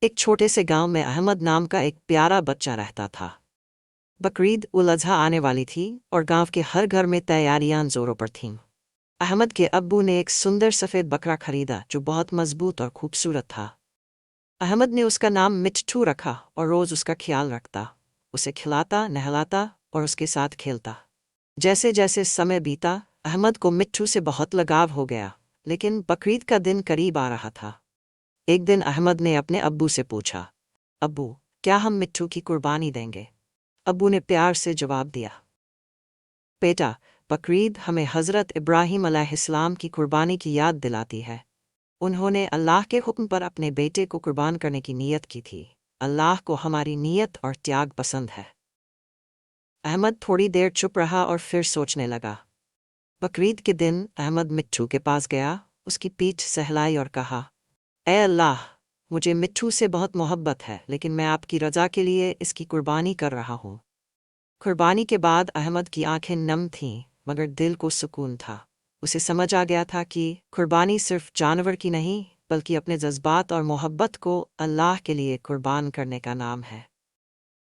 ایک چھوٹے سے گاؤں میں احمد نام کا ایک پیارا بچہ رہتا تھا۔ بقرعید الاضحیٰ آنے والی تھی اور گاؤں کے ہر گھر میں تیاریاں زوروں پر تھیں۔ احمد کے ابو نے ایک سندر سفید بکرا خریدا جو بہت مضبوط اور خوبصورت تھا۔ احمد نے اس کا نام مٹھو رکھا اور روز اس کا خیال رکھتا، اسے کھلاتا، نہلاتا اور اس کے ساتھ کھیلتا۔ جیسے جیسے سمے بیتا، احمد کو مٹھو سے بہت لگاؤ ہو گیا، لیکن بقرعید کا دن قریب آ رہا تھا۔ ایک دن احمد نے اپنے ابو سے پوچھا، ابو، کیا ہم مٹھو کی قربانی دیں گے؟ ابو نے پیار سے جواب دیا، بیٹا، بقرعید ہمیں حضرت ابراہیم علیہ السلام کی قربانی کی یاد دلاتی ہے۔ انہوں نے اللہ کے حکم پر اپنے بیٹے کو قربان کرنے کی نیت کی تھی۔ اللہ کو ہماری نیت اور تیاگ پسند ہے۔ احمد تھوڑی دیر چپ رہا اور پھر سوچنے لگا۔ بقرعید کے دن احمد مٹھو کے پاس گیا، اس کی پیٹھ سہلائی اور کہا، اے اللہ، مجھے مٹھو سے بہت محبت ہے، لیکن میں آپ کی رضا کے لیے اس کی قربانی کر رہا ہوں۔ قربانی کے بعد احمد کی آنکھیں نم تھیں، مگر دل کو سکون تھا۔ اسے سمجھ آ گیا تھا کہ قربانی صرف جانور کی نہیں، بلکہ اپنے جذبات اور محبت کو اللہ کے لیے قربان کرنے کا نام ہے۔